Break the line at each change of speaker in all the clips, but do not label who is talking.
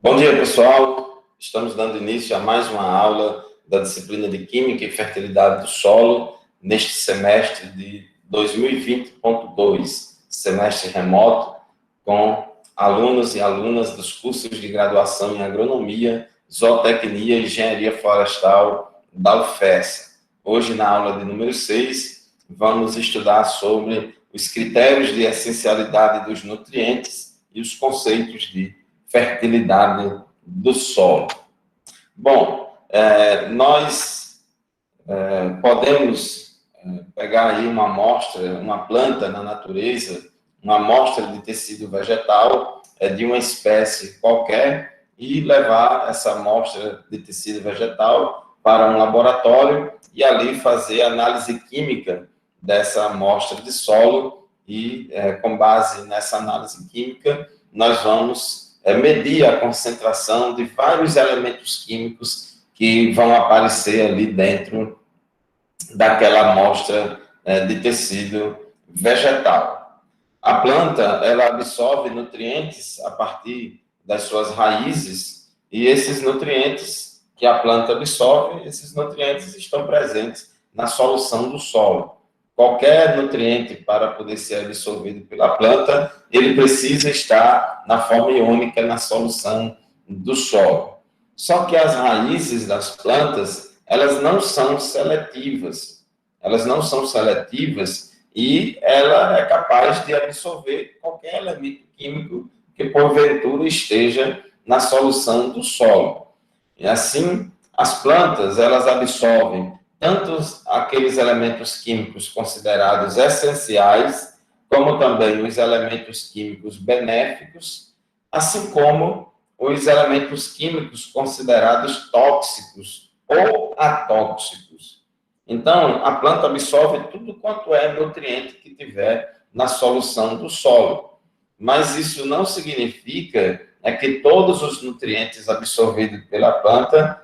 Bom dia, pessoal. Estamos dando início a mais uma aula da disciplina de Química e Fertilidade do Solo, neste semestre de 2020.2, semestre remoto, com alunos e alunas dos cursos de graduação em Agronomia, Zootecnia e Engenharia Florestal da UFES. Hoje, na aula de número 6, vamos estudar sobre os critérios de essencialidade dos nutrientes e os conceitos de fertilidade do solo. Bom, nós podemos pegar aí uma amostra, uma planta na natureza, uma amostra de tecido vegetal de uma espécie qualquer e levar essa amostra de tecido vegetal para um laboratório e ali fazer análise química dessa amostra de solo e, com base nessa análise química, nós vamos medir a concentração de vários elementos químicos que vão aparecer ali dentro daquela amostra de tecido vegetal. A planta, ela absorve nutrientes a partir das suas raízes e esses nutrientes que a planta absorve, esses nutrientes estão presentes na solução do solo. Qualquer nutriente, para poder ser absorvido pela planta, ele precisa estar na forma iônica na solução do solo. Só que as raízes das plantas, elas não são seletivas. Elas não são seletivas e ela é capaz de absorver qualquer elemento químico que, porventura, esteja na solução do solo. E assim, as plantas, elas absorvem tanto aqueles elementos químicos considerados essenciais, como também os elementos químicos benéficos, assim como os elementos químicos considerados tóxicos ou atóxicos. Então, a planta absorve tudo quanto é nutriente que tiver na solução do solo. Mas isso não significa que todos os nutrientes absorvidos pela planta,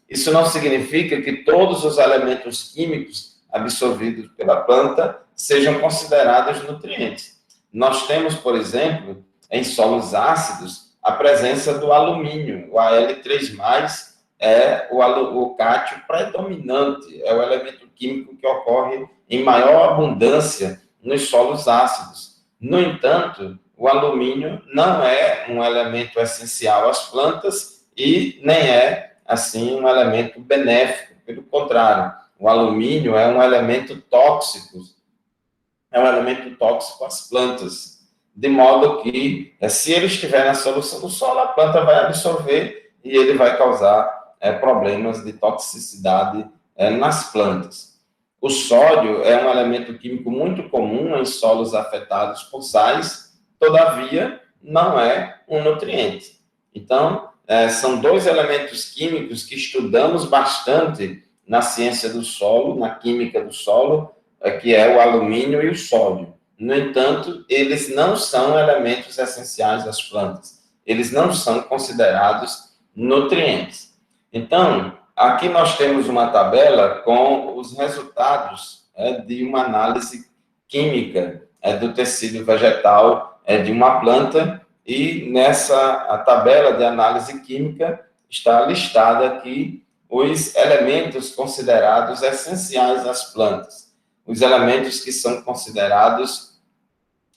isso não significa que todos os elementos químicos absorvidos pela planta sejam considerados nutrientes. Nós temos, por exemplo, em solos ácidos, a presença do alumínio. O Al3+, é o cátio predominante, é o elemento químico que ocorre em maior abundância nos solos ácidos. No entanto, o alumínio não é um elemento essencial às plantas e nem é assim, um elemento benéfico. Pelo contrário, o alumínio é um elemento tóxico. É um elemento tóxico às plantas. De modo que, se ele estiver na solução do solo, a planta vai absorver e ele vai causar problemas de toxicidade nas plantas. O sódio é um elemento químico muito comum em solos afetados por sais, todavia, não é um nutriente. Então, são dois elementos químicos que estudamos bastante na ciência do solo, na química do solo, que é o alumínio e o sódio. No entanto, eles não são elementos essenciais às plantas. Eles não são considerados nutrientes. Então, aqui nós temos uma tabela com os resultados de uma análise química do tecido vegetal de uma planta. E nessa tabela de análise química está listada aqui os elementos considerados essenciais às plantas, os elementos que são considerados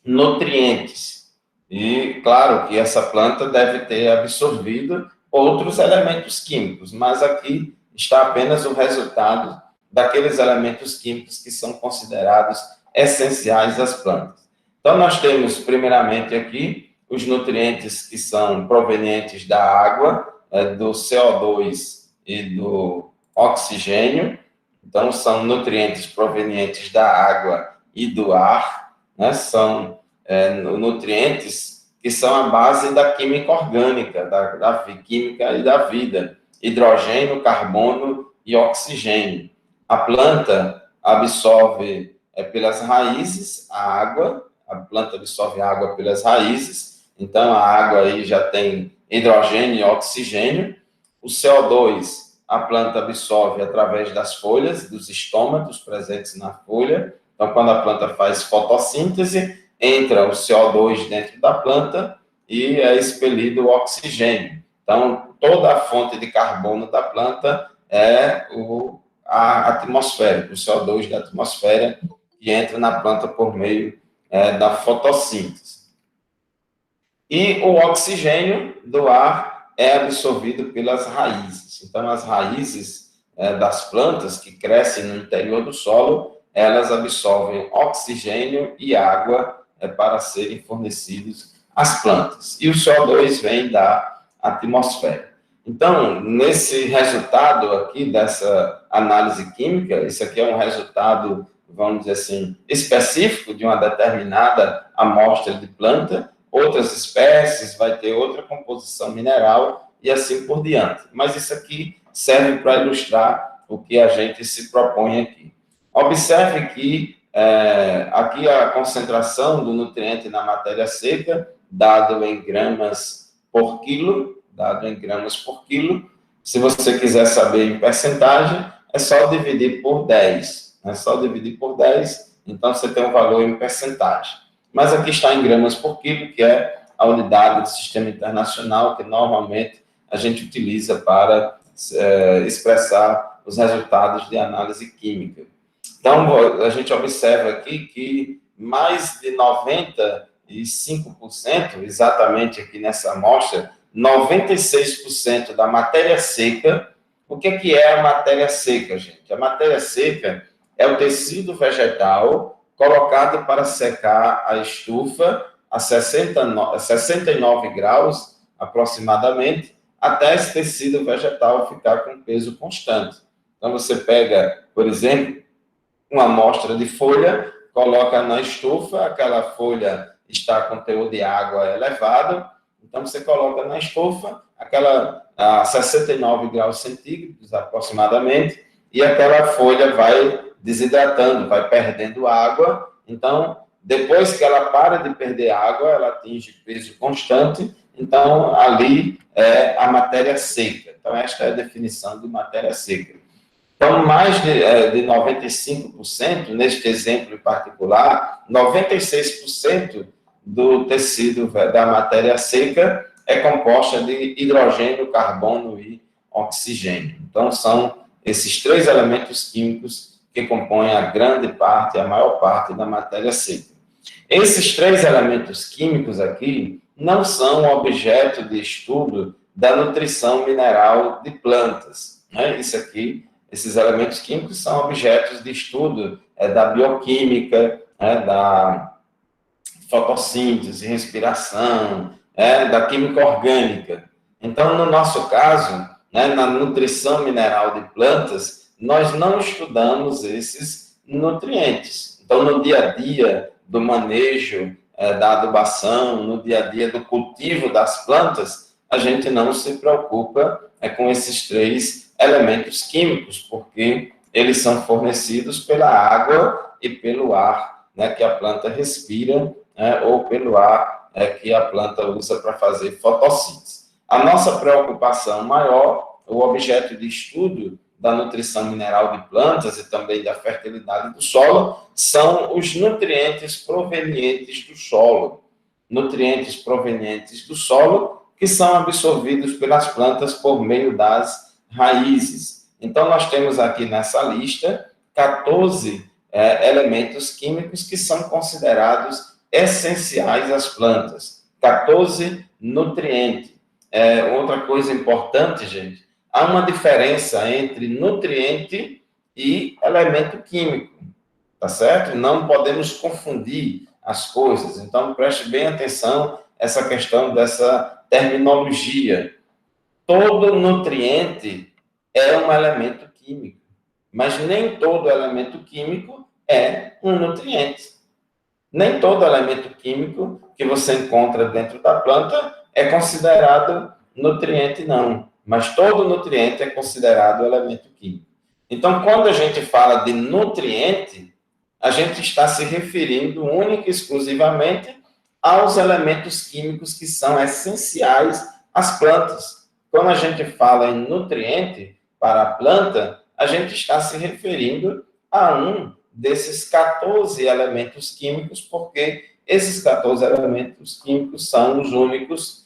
nutrientes. E claro que essa planta deve ter absorvido outros elementos químicos, mas aqui está apenas o resultado daqueles elementos químicos que são considerados essenciais às plantas. Então, nós temos, primeiramente, aqui os nutrientes que são provenientes da água, do CO2 e do oxigênio. Então, são nutrientes provenientes da água e do ar, né? São nutrientes que são a base da química orgânica, da química e da vida. Hidrogênio, carbono e oxigênio. A planta absorve pelas raízes a água, a planta absorve água pelas raízes. Então, a água aí já tem hidrogênio e oxigênio. O CO2, a planta absorve através das folhas, dos estômatos presentes na folha. Então, quando a planta faz fotossíntese, entra o CO2 dentro da planta e é expelido o oxigênio. Então, toda a fonte de carbono da planta é a atmosfera, o CO2 da atmosfera, que entra na planta por meio da fotossíntese. E o oxigênio do ar é absorvido pelas raízes. Então, as raízes das plantas que crescem no interior do solo, elas absorvem oxigênio e água para serem fornecidos às plantas. E o CO2 vem da atmosfera. Então, nesse resultado aqui dessa análise química, isso aqui é um resultado, vamos dizer assim, específico de uma determinada amostra de planta. Outras espécies vai ter outra composição mineral e assim por diante. Mas isso aqui serve para ilustrar o que a gente se propõe aqui. Observe que aqui a concentração do nutriente na matéria seca, dado em gramas por quilo, Se você quiser saber em percentagem, é só dividir por 10. É só dividir por 10, então você tem um valor em percentagem. Mas aqui está em gramas por quilo, que é a unidade do sistema internacional que normalmente a gente utiliza para expressar os resultados de análise química. Então, a gente observa aqui que mais de 95%, exatamente aqui nessa amostra, 96% da matéria seca. O que é a matéria seca, gente? A matéria seca é o tecido vegetal colocado para secar a estufa a 69 graus, aproximadamente, até esse tecido vegetal ficar com peso constante. Então, você pega, por exemplo, uma amostra de folha, coloca na estufa, aquela folha está com teor de água elevado, então você coloca na estufa, a 69 graus centígrados aproximadamente, e aquela folha vai desidratando, vai perdendo água. Então, depois que ela para de perder água, ela atinge peso constante, então ali é a matéria seca. Então, esta é a definição de matéria seca. Então, mais de 95%, neste exemplo em particular, 96% do tecido da matéria seca é composta de hidrogênio, carbono e oxigênio. Então, são esses três elementos químicos que compõem a grande parte, a maior parte da matéria seca. Esses três elementos químicos aqui não são objeto de estudo da nutrição mineral de plantas. Isso aqui, esses elementos químicos são objetos de estudo da bioquímica, da fotossíntese, respiração, da química orgânica. Então, no nosso caso, na nutrição mineral de plantas, nós não estudamos esses nutrientes. Então, no dia a dia do manejo da adubação, no dia a dia do cultivo das plantas, a gente não se preocupa com esses três elementos químicos, porque eles são fornecidos pela água e pelo ar que a planta respira, ou pelo ar que a planta usa para fazer fotossíntese. A nossa preocupação maior, o objeto de estudo da nutrição mineral de plantas e também da fertilidade do solo, são os nutrientes provenientes do solo. Nutrientes provenientes do solo que são absorvidos pelas plantas por meio das raízes. Então, nós temos aqui nessa lista 14 elementos químicos que são considerados essenciais às plantas. 14 nutrientes. Outra coisa importante, gente, há uma diferença entre nutriente e elemento químico, tá certo? Não podemos confundir as coisas. Então, preste bem atenção essa questão dessa terminologia. Todo nutriente é um elemento químico, mas nem todo elemento químico é um nutriente. Nem todo elemento químico que você encontra dentro da planta é considerado nutriente, não. Mas todo nutriente é considerado elemento químico. Então, quando a gente fala de nutriente, a gente está se referindo única e exclusivamente aos elementos químicos que são essenciais às plantas. Quando a gente fala em nutriente para a planta, a gente está se referindo a um desses 14 elementos químicos, porque esses 14 elementos químicos são os únicos,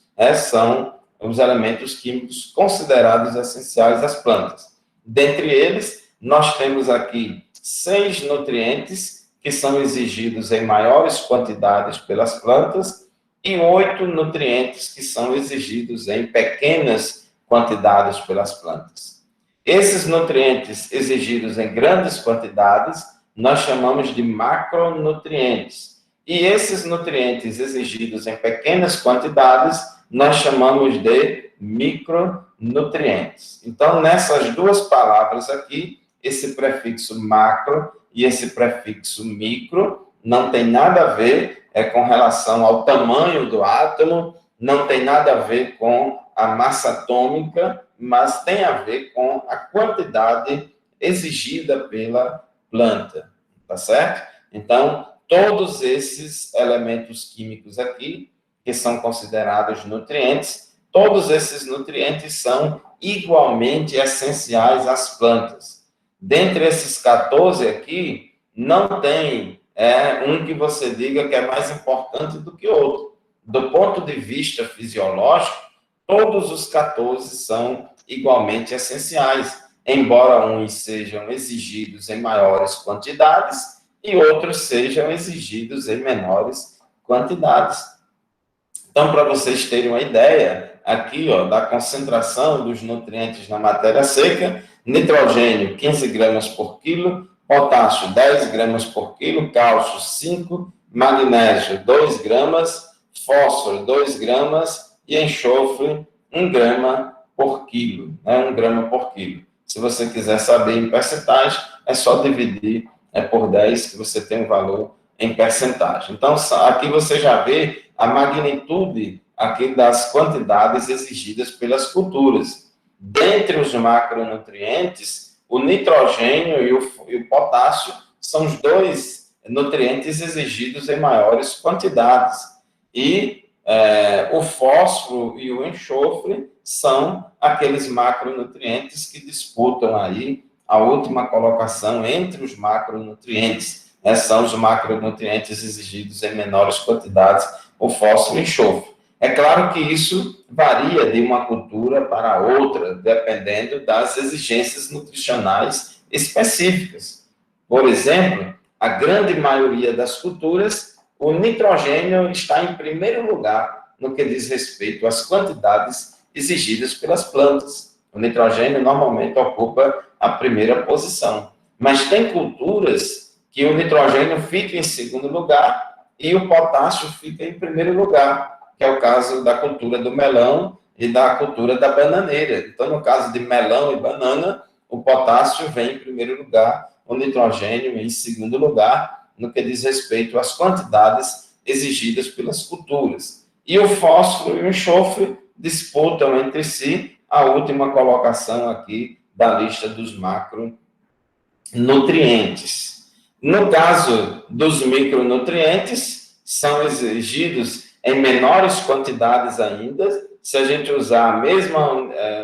são os elementos químicos considerados essenciais às plantas. Dentre eles, nós temos aqui 6 nutrientes que são exigidos em maiores quantidades pelas plantas e 8 nutrientes que são exigidos em pequenas quantidades pelas plantas. Esses nutrientes exigidos em grandes quantidades, nós chamamos de macronutrientes. E esses nutrientes exigidos em pequenas quantidades, nós chamamos de micronutrientes. Então, nessas duas palavras aqui, esse prefixo macro e esse prefixo micro não tem nada a ver com relação ao tamanho do átomo, não tem nada a ver com a massa atômica, mas tem a ver com a quantidade exigida pela planta, tá certo? Então, todos esses elementos químicos aqui, que são considerados nutrientes, todos esses nutrientes são igualmente essenciais às plantas. Dentre esses 14 aqui, não tem um que você diga que é mais importante do que outro. Do ponto de vista fisiológico, todos os 14 são igualmente essenciais, embora uns sejam exigidos em maiores quantidades e outros sejam exigidos em menores quantidades. Então, para vocês terem uma ideia, aqui, da concentração dos nutrientes na matéria seca, nitrogênio, 15 gramas por quilo, potássio, 10 gramas por quilo, cálcio, 5, magnésio, 2 gramas, fósforo, 2 gramas e enxofre, 1 grama por quilo, 1 grama por quilo. Se você quiser saber em percentagem, é só dividir por 10 que você tem um valor em percentagem. Então, aqui você já vê a magnitude aqui das quantidades exigidas pelas culturas. Dentre os macronutrientes, o nitrogênio e o potássio são os 2 nutrientes exigidos em maiores quantidades. E o fósforo e o enxofre são aqueles macronutrientes que disputam aí a última colocação entre os macronutrientes. São os macronutrientes exigidos em menores quantidades, o fósforo e o enxofre. É claro que isso varia de uma cultura para outra, dependendo das exigências nutricionais específicas. Por exemplo, a grande maioria das culturas, o nitrogênio está em primeiro lugar no que diz respeito às quantidades exigidas pelas plantas. O nitrogênio normalmente ocupa a primeira posição. Mas tem culturas que o nitrogênio fica em segundo lugar e o potássio fica em primeiro lugar, que é o caso da cultura do melão e da cultura da bananeira. Então, no caso de melão e banana, o potássio vem em primeiro lugar, o nitrogênio em segundo lugar, no que diz respeito às quantidades exigidas pelas culturas. E o fósforo e o enxofre disputam entre si a última colocação aqui da lista dos macronutrientes. No caso dos micronutrientes, são exigidos em menores quantidades ainda. Se a gente usar a mesma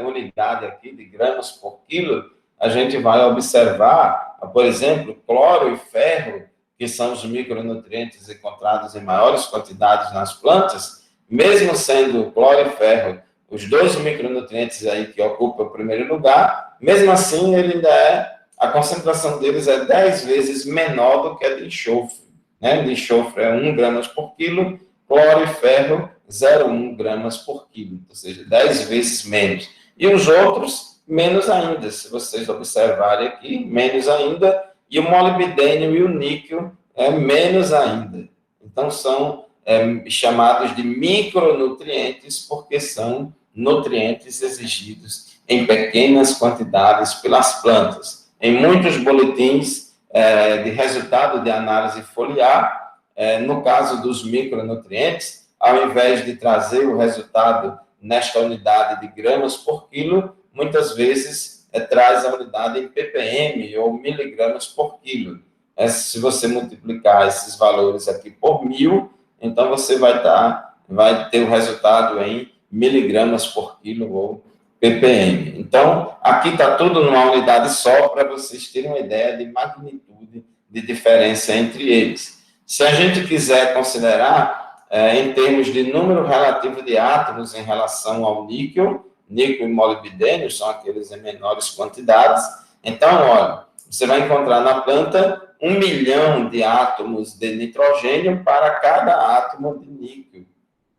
unidade aqui de gramas por quilo, a gente vai observar, por exemplo, cloro e ferro, que são os micronutrientes encontrados em maiores quantidades nas plantas, mesmo sendo cloro e ferro os 2 micronutrientes aí que ocupam o primeiro lugar, mesmo assim a concentração deles é 10 vezes menor do que a de enxofre. De enxofre é 1 gramas por quilo, cloro e ferro 0,1 gramas por quilo, ou seja, 10 vezes menos. E os outros, menos ainda, se vocês observarem aqui, menos ainda, e o molibdênio e o níquel menos ainda. Então, são chamados de micronutrientes, porque são nutrientes exigidos em pequenas quantidades pelas plantas. Em muitos boletins de resultado de análise foliar, no caso dos micronutrientes, ao invés de trazer o resultado nesta unidade de gramas por quilo, muitas vezes traz a unidade em ppm ou miligramas por quilo. Se você multiplicar esses valores aqui por 1000, então você vai ter o resultado em miligramas por quilo ou ppm. Então, aqui está tudo numa unidade só para vocês terem uma ideia de magnitude de diferença entre eles. Se a gente quiser considerar em termos de número relativo de átomos em relação ao níquel e molibdênio, são aqueles em menores quantidades. Então, olha, você vai encontrar na planta 1 milhão de átomos de nitrogênio para cada átomo de níquel.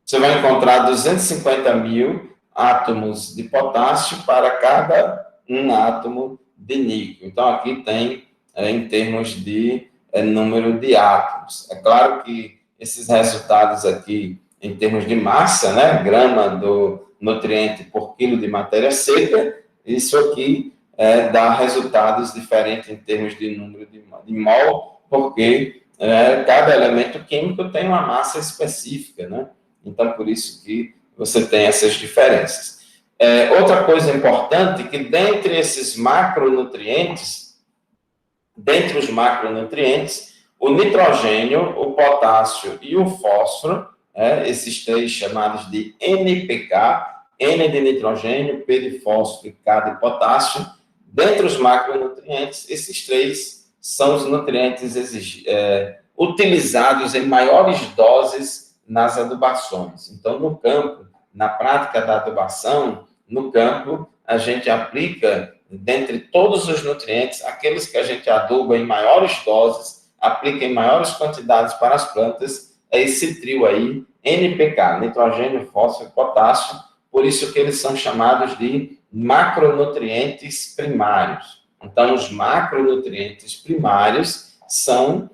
Você vai encontrar 250 mil átomos de potássio para cada um átomo de níquel. Então, aqui tem, em termos de número de átomos. É claro que esses resultados aqui, em termos de massa, né, grama do nutriente por quilo de matéria seca, isso aqui dá resultados diferentes em termos de número de mol, porque cada elemento químico tem uma massa específica, né? Então, por isso que você tem essas diferenças. Outra coisa importante, que dentre esses macronutrientes, dentre os macronutrientes, o nitrogênio, o potássio e o fósforo, esses três chamados de NPK, N de nitrogênio, P de fósforo e K de potássio, dentre os macronutrientes, esses três são os nutrientes utilizados em maiores doses nas adubações. Então, no campo, na prática da adubação, no campo, a gente aplica, dentre todos os nutrientes, aqueles que a gente aduba em maiores doses, aplica em maiores quantidades para as plantas, é esse trio aí, NPK, nitrogênio, fósforo e potássio, por isso que eles são chamados de macronutrientes primários. Então, os macronutrientes primários são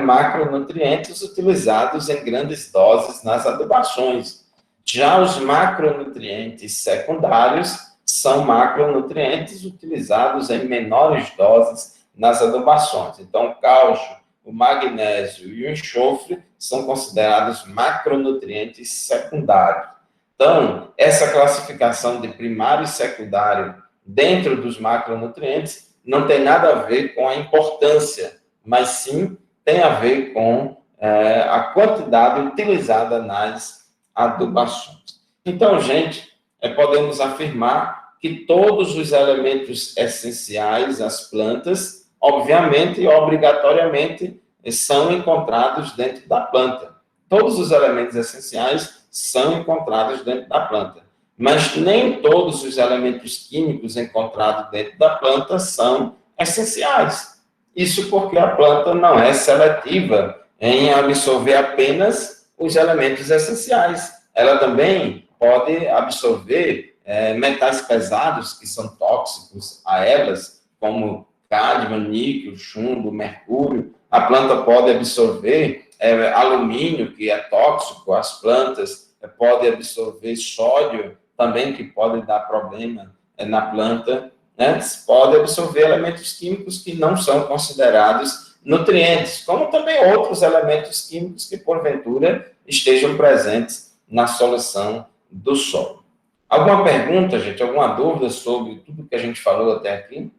macronutrientes utilizados em grandes doses nas adubações. Já os macronutrientes secundários são macronutrientes utilizados em menores doses nas adubações. Então, o cálcio, o magnésio e o enxofre são considerados macronutrientes secundários. Então, essa classificação de primário e secundário dentro dos macronutrientes não tem nada a ver com a importância, mas sim tem a ver com a quantidade utilizada nas adubações. Então, gente, podemos afirmar que todos os elementos essenciais às plantas, obviamente e obrigatoriamente, são encontrados dentro da planta. Todos os elementos essenciais são encontrados dentro da planta. Mas nem todos os elementos químicos encontrados dentro da planta são essenciais. Isso porque a planta não é seletiva em absorver apenas os elementos essenciais. Ela também pode absorver metais pesados que são tóxicos a elas, como cádmio, níquel, chumbo, mercúrio. A planta pode absorver alumínio, que é tóxico às plantas, pode absorver sódio, também, que pode dar problema na planta, né? Pode absorver elementos químicos que não são considerados nutrientes, como também outros elementos químicos que, porventura, estejam presentes na solução do solo. Alguma pergunta, gente? Alguma dúvida sobre tudo que a gente falou até aqui?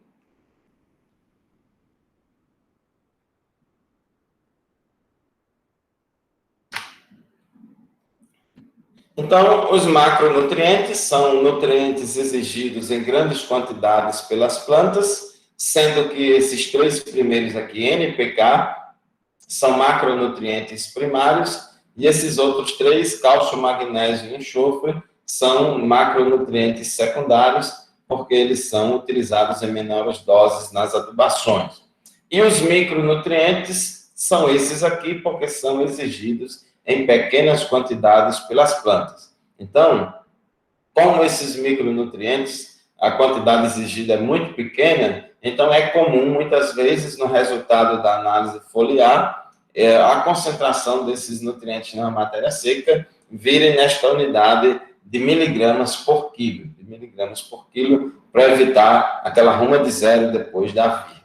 Então, os macronutrientes são nutrientes exigidos em grandes quantidades pelas plantas, sendo que esses três primeiros aqui, NPK, são macronutrientes primários, e esses outros três, cálcio, magnésio e enxofre, são macronutrientes secundários, porque eles são utilizados em menores doses nas adubações. E os micronutrientes são esses aqui, porque são exigidos em pequenas quantidades pelas plantas. Então, como esses micronutrientes, a quantidade exigida é muito pequena, então é comum, muitas vezes, no resultado da análise foliar, a concentração desses nutrientes na matéria seca virem nesta unidade de miligramas por quilo, para evitar aquela ruma de zero depois da vírgula.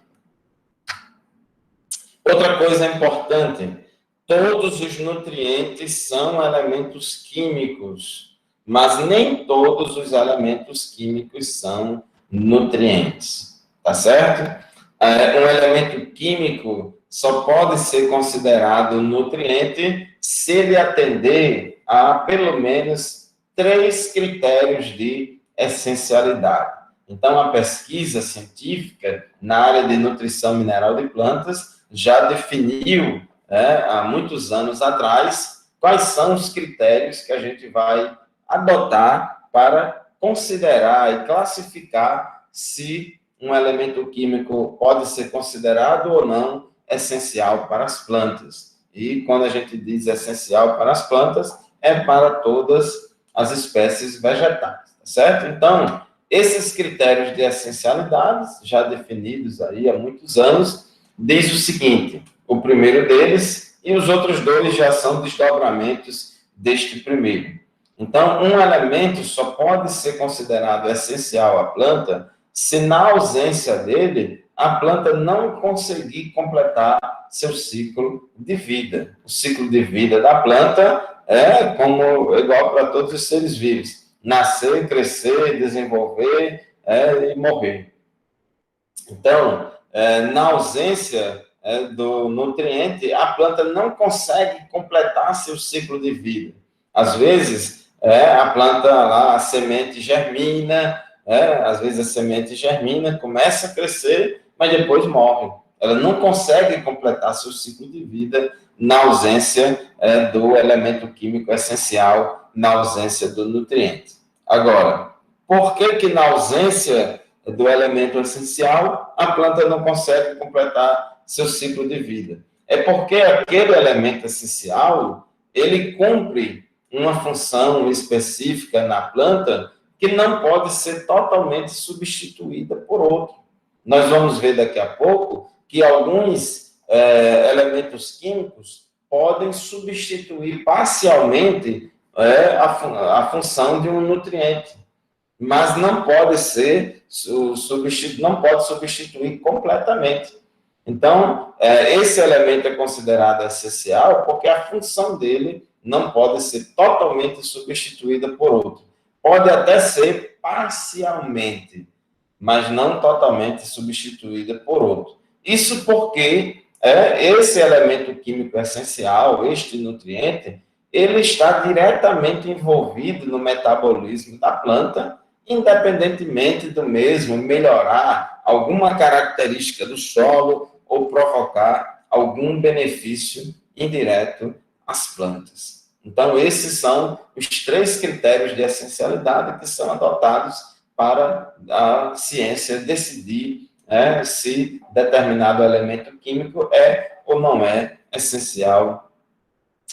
Outra coisa importante, todos os nutrientes são elementos químicos, mas nem todos os elementos químicos são nutrientes, tá certo? Um elemento químico só pode ser considerado nutriente se ele atender a pelo menos 3 critérios de essencialidade. Então, a pesquisa científica na área de nutrição mineral de plantas já definiu há muitos anos atrás, quais são os critérios que a gente vai adotar para considerar e classificar se um elemento químico pode ser considerado ou não essencial para as plantas. E quando a gente diz essencial para as plantas, é para todas as espécies vegetais, tá certo? Então, esses critérios de essencialidade, já definidos aí há muitos anos, diz o seguinte: o primeiro deles, e os outros dois já são desdobramentos deste primeiro. Então, um elemento só pode ser considerado essencial à planta se, na ausência dele, a planta não conseguir completar seu ciclo de vida. O ciclo de vida da planta é como igual para todos os seres vivos: nascer, crescer, desenvolver e morrer. Então, na ausência do nutriente, a planta não consegue completar seu ciclo de vida. Às vezes, a planta lá, a semente germina, às vezes a semente germina, começa a crescer, mas depois morre. Ela não consegue completar seu ciclo de vida na ausência do elemento químico essencial, na ausência do nutriente. Agora, por que na ausência do elemento essencial, a planta não consegue completar seu ciclo de vida? É porque aquele elemento essencial, ele cumpre uma função específica na planta que não pode ser totalmente substituída por outro. Nós vamos ver daqui a pouco que alguns elementos químicos podem substituir parcialmente a função de um nutriente, mas não pode ser não pode substituir completamente. Então, esse elemento é considerado essencial porque a função dele não pode ser totalmente substituída por outro. Pode até ser parcialmente, mas não totalmente substituída por outro. Isso porque esse elemento químico essencial, este nutriente, ele está diretamente envolvido no metabolismo da planta, independentemente do mesmo melhorar alguma característica do solo ou provocar algum benefício indireto às plantas. Então, esses são os 3 critérios de essencialidade que são adotados para a ciência decidir se determinado elemento químico é ou não é essencial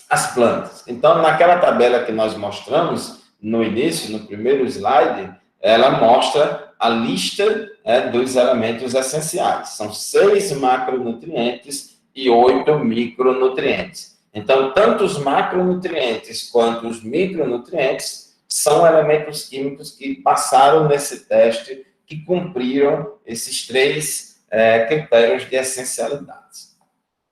às plantas. Então, naquela tabela que nós mostramos no início, no primeiro slide, ela mostra a lista dos elementos essenciais. São 6 macronutrientes e 8 micronutrientes. Então, tanto os macronutrientes quanto os micronutrientes são elementos químicos que passaram nesse teste, que cumpriram esses 3 critérios de essencialidade.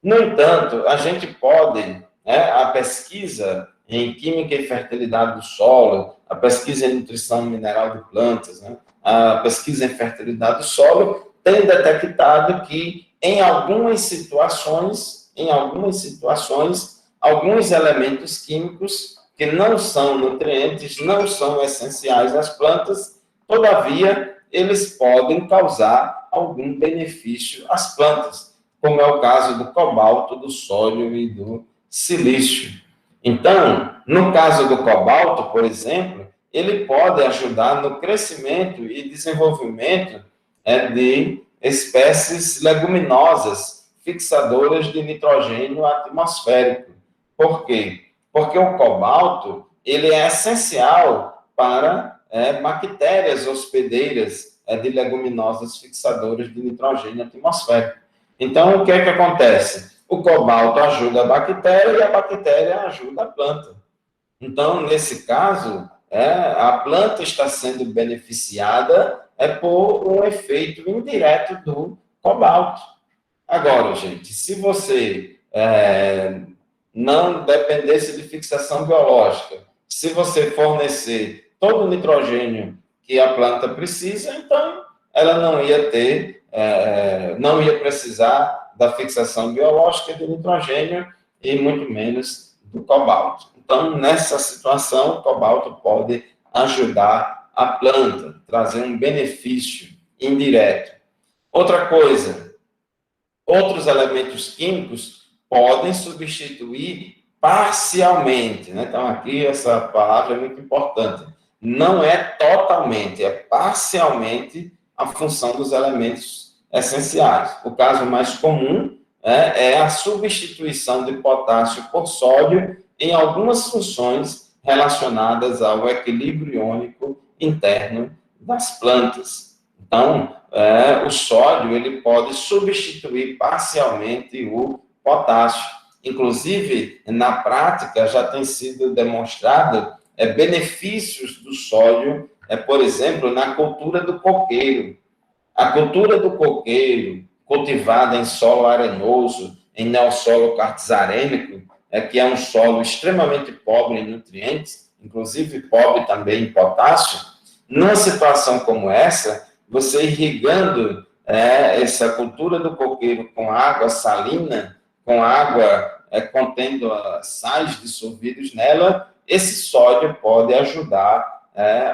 No entanto, a gente pode, a pesquisa em química e fertilidade do solo, a pesquisa em nutrição mineral de plantas, a pesquisa em fertilidade do solo, tem detectado que, em algumas situações, alguns elementos químicos que não são nutrientes, não são essenciais às plantas, todavia, eles podem causar algum benefício às plantas, como é o caso do cobalto, do sódio e do silício. Então, no caso do cobalto, por exemplo, ele pode ajudar no crescimento e desenvolvimento de espécies leguminosas fixadoras de nitrogênio atmosférico. Por quê? Porque o cobalto ele é essencial para bactérias hospedeiras de leguminosas fixadoras de nitrogênio atmosférico. Então, o que é que acontece? O cobalto ajuda a bactéria e a bactéria ajuda a planta. Então, nesse caso, a planta está sendo beneficiada por um efeito indireto do cobalto. Agora, gente, se você não dependesse de fixação biológica, se você fornecer todo o nitrogênio que a planta precisa, então ela não ia ter, não ia precisar da fixação biológica de nitrogênio e muito menos do cobalto. Então, nessa situação, o cobalto pode ajudar a planta, trazer um benefício indireto. Outra coisa, outros elementos químicos podem substituir parcialmente, né? Então, aqui essa palavra é muito importante. Não é totalmente, é parcialmente a função dos elementos essenciais. O caso mais comum é a substituição de potássio por sódio em algumas funções relacionadas ao equilíbrio iônico interno das plantas. Então, o sódio ele pode substituir parcialmente o potássio. Inclusive, na prática, já tem sido demonstrado benefícios do sódio, por exemplo, na cultura do coqueiro. A cultura do coqueiro, cultivada em solo arenoso, em neossolo quartzarênico, que é um solo extremamente pobre em nutrientes, inclusive pobre também em potássio, numa situação como essa, você irrigando essa cultura do coqueiro com água salina, com água contendo sais dissolvidos nela, esse sódio pode ajudar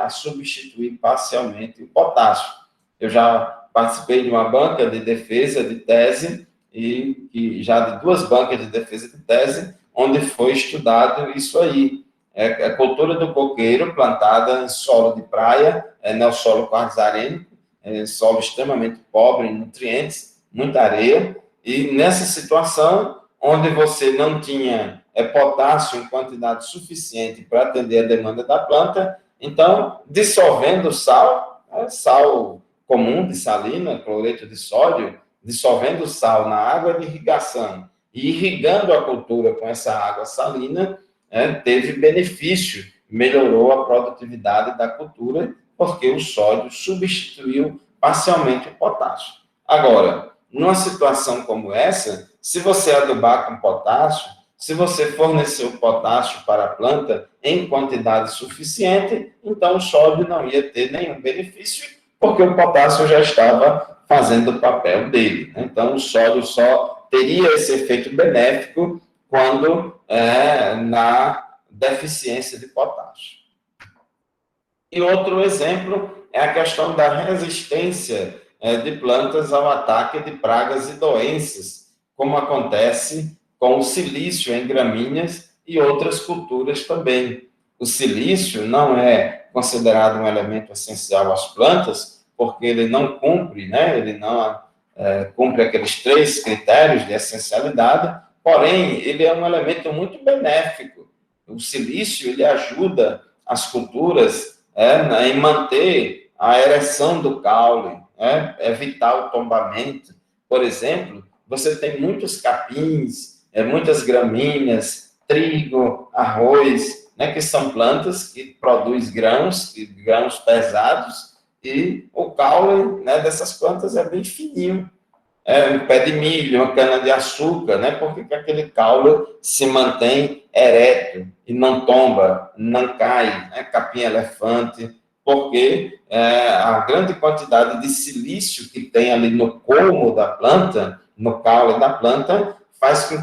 a substituir parcialmente o potássio. Eu já participei de uma banca de defesa de tese e já de 2 bancas de defesa de tese, onde foi estudado isso aí. A cultura do coqueiro plantada em solo de praia, no solo quartzarênico, solo extremamente pobre em nutrientes, muita areia, e nessa situação, onde você não tinha potássio em quantidade suficiente para atender a demanda da planta, então, dissolvendo sal, sal comum de salina, cloreto de sódio, dissolvendo sal na água de irrigação e irrigando a cultura com essa água salina, teve benefício, melhorou a produtividade da cultura, porque o sódio substituiu parcialmente o potássio. Agora, numa situação como essa, se você adubar com potássio, se você fornecer o potássio para a planta em quantidade suficiente, então o sódio não ia ter nenhum benefício, porque o potássio já estava fazendo o papel dele. Então, o sódio só teria esse efeito benéfico quando na deficiência de potássio. E outro exemplo é a questão da resistência de plantas ao ataque de pragas e doenças, como acontece com o silício em gramíneas e outras culturas também. O silício não é considerado um elemento essencial às plantas, porque ele não cumpre, ele não cumpre aqueles 3 critérios de essencialidade, porém, ele é um elemento muito benéfico. O silício, ele ajuda as culturas em manter a ereção do caule, evitar o tombamento. Por exemplo, você tem muitos capins, muitas gramíneas, trigo, arroz, que são plantas que produzem grãos pesados, e o caule dessas plantas é bem fininho. Um pé de milho, uma cana-de-açúcar, porque aquele caule se mantém ereto e não tomba, não cai, capim-elefante, porque a grande quantidade de silício que tem ali no colmo da planta, no caule da planta, faz com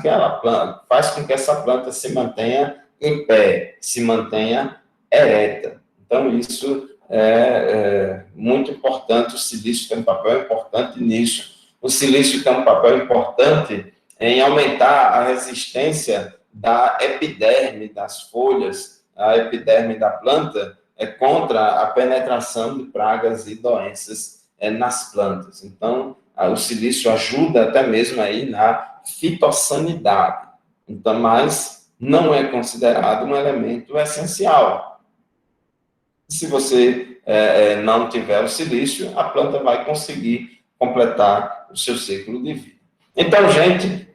que essa planta se mantenha em pé, se mantenha ereta. Então, isso é muito importante, o silício tem um papel importante nisso. O silício tem um papel importante em aumentar a resistência da epiderme das folhas, a epiderme da planta, contra a penetração de pragas e doenças nas plantas. Então, o silício ajuda até mesmo aí na fitossanidade. Então, mas não é considerado um elemento essencial. Se você não tiver o silício, a planta vai conseguir completar o seu ciclo de vida. Então, gente,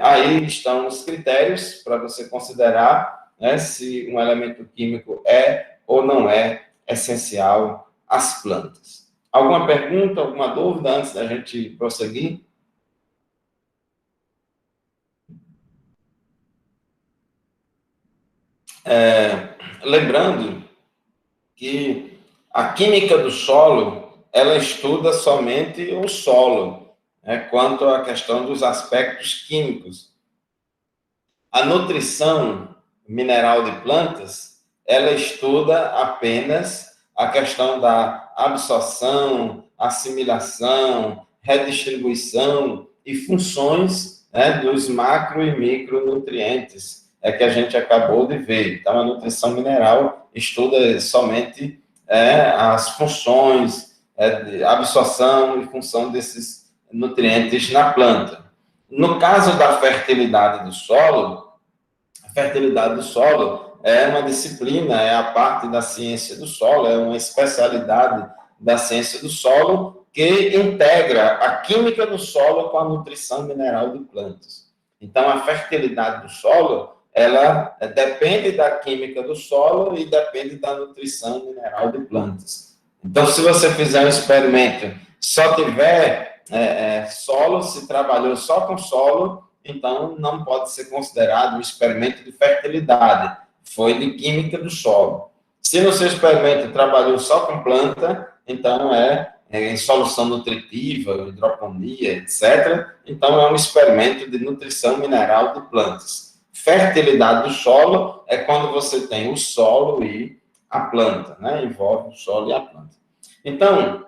aí estão os critérios para você considerar se um elemento químico é ou não é essencial às plantas. Alguma pergunta, alguma dúvida antes da gente prosseguir? Lembrando que a química do solo, ela estuda somente o solo, quanto à questão dos aspectos químicos. A nutrição mineral de plantas, ela estuda apenas a questão da absorção, assimilação, redistribuição e funções né, dos macro e micronutrientes que a gente acabou de ver. Então, a nutrição mineral estuda somente as funções de absorção e função desses nutrientes na planta. No caso da fertilidade do solo, a fertilidade do solo é uma disciplina, é a parte da ciência do solo, é uma especialidade da ciência do solo que integra a química do solo com a nutrição mineral de plantas. Então, a fertilidade do solo, ela depende da química do solo e depende da nutrição mineral de plantas. Então, se você fizer um experimento, só tiver solo, se trabalhou só com solo, então não pode ser considerado um experimento de fertilidade, foi de química do solo. Se no seu experimento trabalhou só com planta, então em solução nutritiva, hidroponia, etc. Então é um experimento de nutrição mineral de plantas. Fertilidade do solo é quando você tem o solo e a planta, né? Envolve o solo e a planta. Então,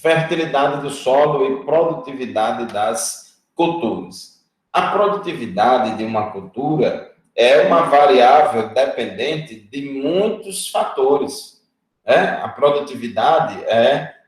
fertilidade do solo e produtividade das culturas. A produtividade de uma cultura é uma variável dependente de muitos fatores. A produtividade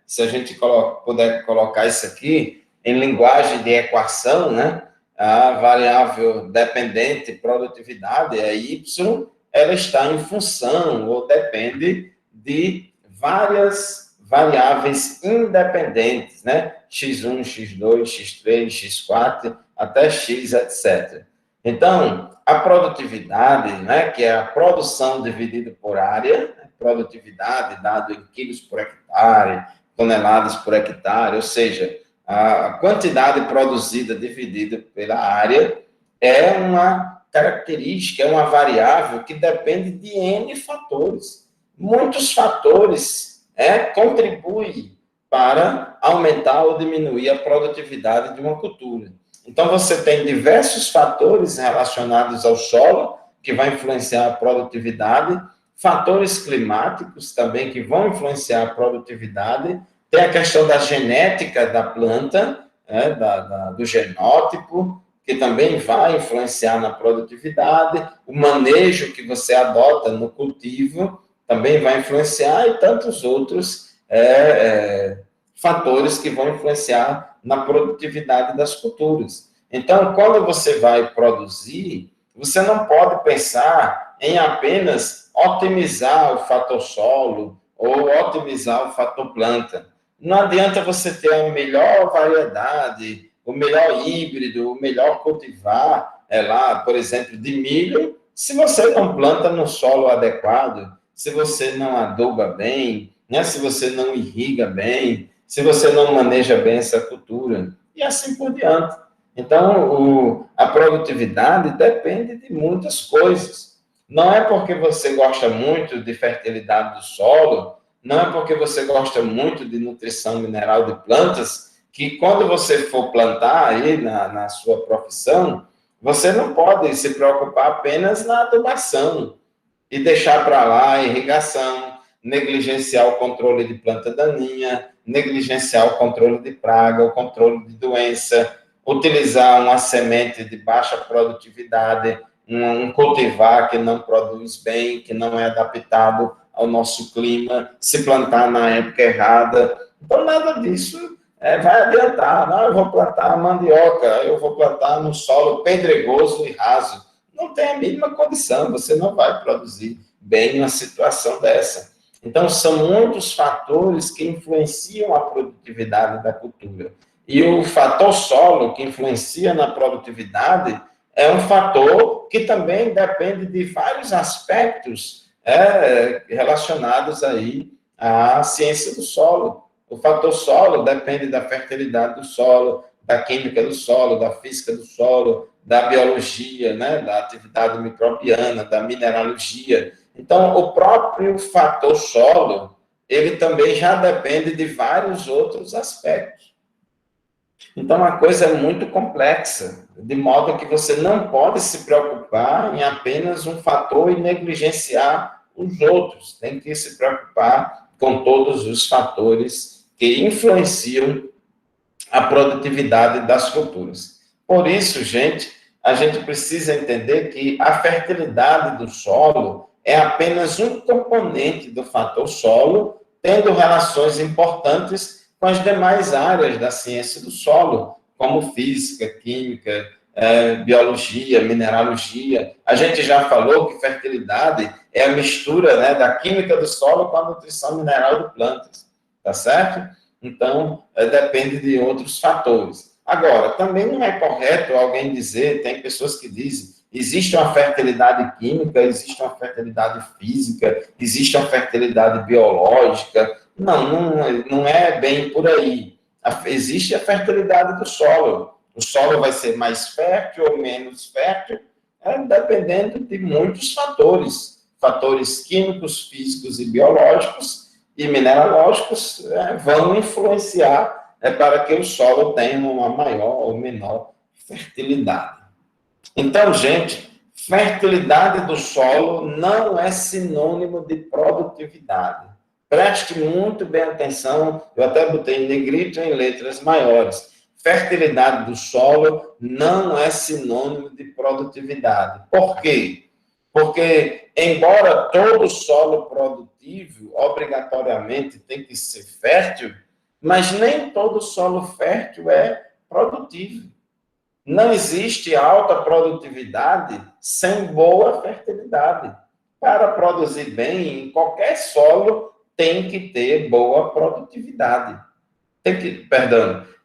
se a gente puder colocar isso aqui em linguagem de equação, né? A variável dependente produtividade Y, ela está em função ou depende de várias variáveis independentes, né? X1, X2, X3, X4, até X, etc. Então, a produtividade, né, que é a produção dividida por área, produtividade dado em quilos por hectare, toneladas por hectare, ou seja, a quantidade produzida dividida pela área é uma característica, é uma variável que depende de N fatores. Muitos fatores contribuem para aumentar ou diminuir a produtividade de uma cultura. Então, você tem diversos fatores relacionados ao solo, que vai influenciar a produtividade, fatores climáticos também, que vão influenciar a produtividade, tem a questão da genética da planta, do genótipo, que também vai influenciar na produtividade, o manejo que você adota no cultivo também vai influenciar, e tantos outros fatores que vão influenciar na produtividade das culturas. Então, quando você vai produzir, você não pode pensar em apenas otimizar o fator solo ou otimizar o fator planta. Não adianta você ter a melhor variedade, o melhor híbrido, o melhor cultivar, por exemplo, de milho, se você não planta no solo adequado, se você não aduba bem, né, se você não irriga bem, se você não maneja bem essa cultura, e assim por diante. Então, a produtividade depende de muitas coisas. Não é porque você gosta muito de fertilidade do solo, não é porque você gosta muito de nutrição mineral de plantas, que quando você for plantar aí na sua profissão, você não pode se preocupar apenas na adubação e deixar para lá a irrigação, negligenciar o controle de planta daninha, negligenciar o controle de praga, o controle de doença, utilizar uma semente de baixa produtividade, um cultivar que não produz bem, que não é adaptado ao nosso clima, se plantar na época errada. Então, nada disso vai adiantar. Não, eu vou plantar mandioca, eu vou plantar no solo pedregoso e raso. Não tem a mínima condição, você não vai produzir bem uma situação dessa. Então, são muitos fatores que influenciam a produtividade da cultura. E o fator solo, que influencia na produtividade, é um fator que também depende de vários aspectos relacionados aí à ciência do solo. O fator solo depende da fertilidade do solo, da química do solo, da física do solo, da biologia, né, da atividade microbiana, da mineralogia. Então, o próprio fator solo, ele também já depende de vários outros aspectos. Então, a coisa é muito complexa, de modo que você não pode se preocupar em apenas um fator e negligenciar os outros. Tem que se preocupar com todos os fatores que influenciam a produtividade das culturas. Por isso, gente, a gente precisa entender que a fertilidade do solo é apenas um componente do fator solo, tendo relações importantes com as demais áreas da ciência do solo, como física, química, biologia, mineralogia. A gente já falou que fertilidade é a mistura, né, da química do solo com a nutrição mineral de plantas, tá certo? Então, depende de outros fatores. Agora, também não é correto alguém dizer, tem pessoas que dizem, existe uma fertilidade química, existe uma fertilidade física, existe uma fertilidade biológica. Não é bem por aí. Existe a fertilidade do solo. O solo vai ser mais fértil ou menos fértil, dependendo de muitos fatores. Fatores químicos, físicos e biológicos e mineralógicos vão influenciar para que o solo tenha uma maior ou menor fertilidade. Então, gente, fertilidade do solo não é sinônimo de produtividade. Preste muito bem atenção, eu até botei em negrito em letras maiores. Fertilidade do solo não é sinônimo de produtividade. Por quê? Porque, embora todo solo produtivo obrigatoriamente tem que ser fértil, mas nem todo solo fértil é produtivo. Não existe alta produtividade sem boa fertilidade. Para produzir bem, em qualquer solo tem que ter boa produtividade.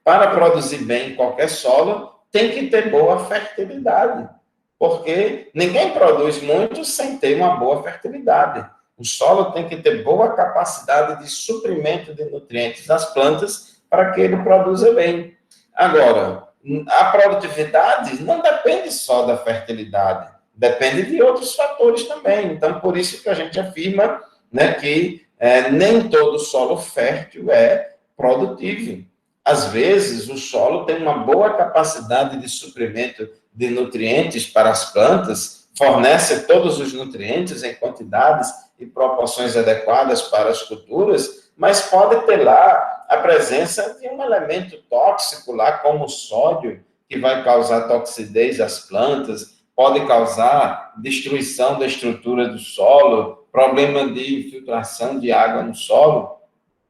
Para produzir bem em qualquer solo, tem que ter boa fertilidade. Porque ninguém produz muito sem ter uma boa fertilidade. O solo tem que ter boa capacidade de suprimento de nutrientes das plantas para que ele produza bem. Agora, a produtividade não depende só da fertilidade, depende de outros fatores também. Então, por isso que a gente afirma, né, que nem todo solo fértil é produtivo. Às vezes, o solo tem uma boa capacidade de suprimento de nutrientes para as plantas, fornece todos os nutrientes em quantidades e proporções adequadas para as culturas, mas pode ter lá a presença de um elemento tóxico lá, como o sódio, que vai causar toxidez às plantas, pode causar destruição da estrutura do solo, problema de infiltração de água no solo.